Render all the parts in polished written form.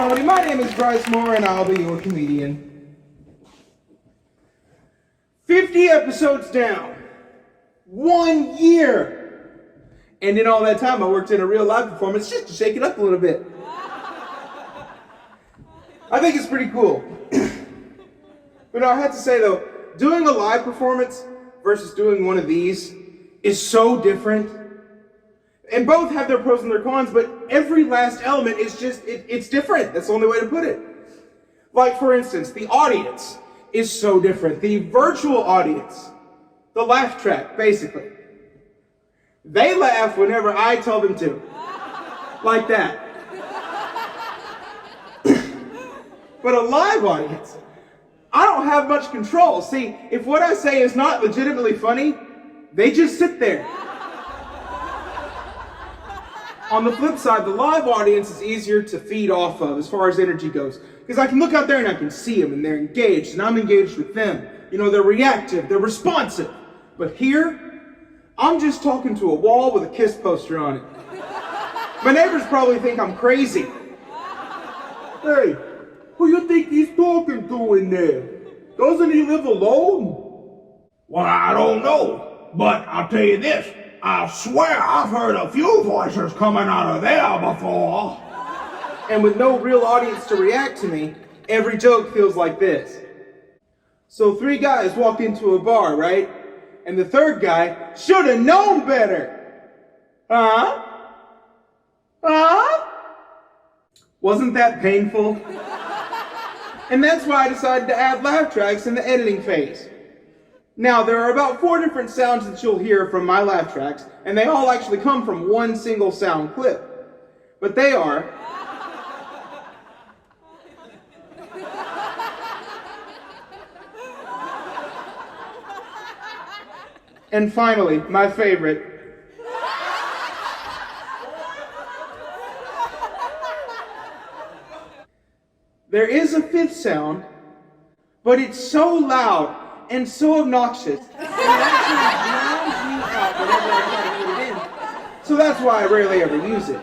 comedy. My name is Bryce and I'll be your comedian. 50 episodes down. 1 year. And in all that time, I worked in a real live performance just to shake it up a little bit. I think it's pretty cool. But no, I have to say though, doing a live performance versus doing one of these is so different. And both have their pros and their cons, but every last element is just, it's different. That's the only way to put it. Like, for instance, the audience is so different. The virtual audience, the laugh track, basically. They laugh whenever I tell them to. Like that. But a live audience, I don't have much control. See, if what I say is not legitimately funny, they just sit there. On the flip side, the live audience is easier to feed off of as far as energy goes. Because I can look out there and I can see them and they're engaged and I'm engaged with them. You know, they're reactive, they're responsive. But here, I'm just talking to a wall with a KISS poster on it. My neighbors probably think I'm crazy. Hey, who you think he's talking to in there? Doesn't he live alone? Well, I don't know, but I'll tell you this. I swear I've heard a few voices coming out of there before. And with no real audience to react to me, every joke feels like this. So 3 guys walked into a bar, right? And the third guy should have known better. Huh? Wasn't that painful? And that's why I decided to add laugh tracks in the editing phase. Now, there are about 4 different sounds that you'll hear from my laugh tracks, and they all actually come from one single sound clip. But they are... And finally, my favorite... There is a 5th sound, but it's so loud and so obnoxious, and it actually drowns me out whenever I try to put it in. So that's why I rarely ever use it.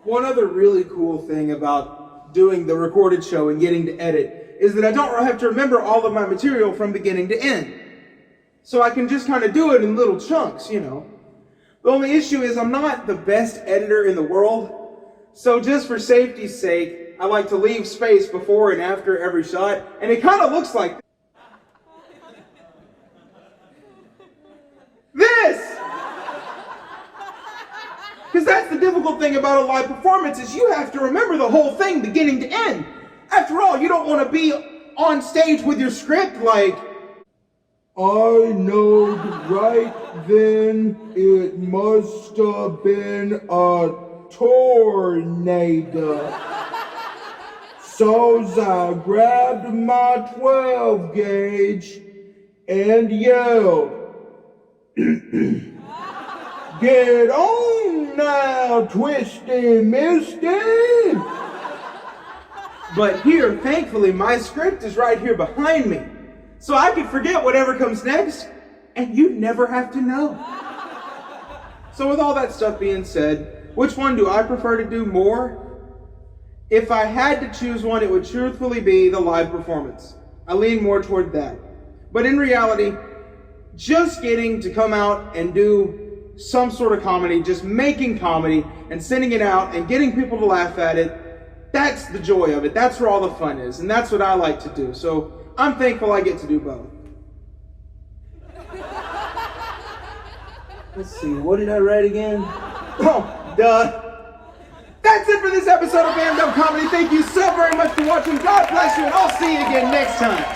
One other really cool thing about doing the recorded show and getting to edit is that I don't have to remember all of my material from beginning to end. So I can just kind of do it in little chunks, you know. The only issue is I'm not the best editor in the world, so just for safety's sake, I like to leave space before and after every shot, and it kind of looks like this! Because that's the difficult thing about a live performance is you have to remember the whole thing beginning to end. After all, you don't want to be on stage with your script like, I knowed right then it must have been a tornado. So I grabbed my 12 gauge and yelled, get on now, Twisty Misty! But here, thankfully, my script is right here behind me. So I can forget whatever comes next, and you never have to know. So with all that stuff being said, which one do I prefer to do more? If I had to choose one, it would truthfully be the live performance. I lean more toward that. But in reality, just getting to come out and do some sort of comedy, just making comedy and sending it out and getting people to laugh at it, that's the joy of it. That's where all the fun is. And that's what I like to do. So I'm thankful I get to do both. Let's see, what did I write again? Oh, duh. That's it for this episode of Band Up Comedy. Thank you so very much for watching. God bless you, and I'll see you again next time.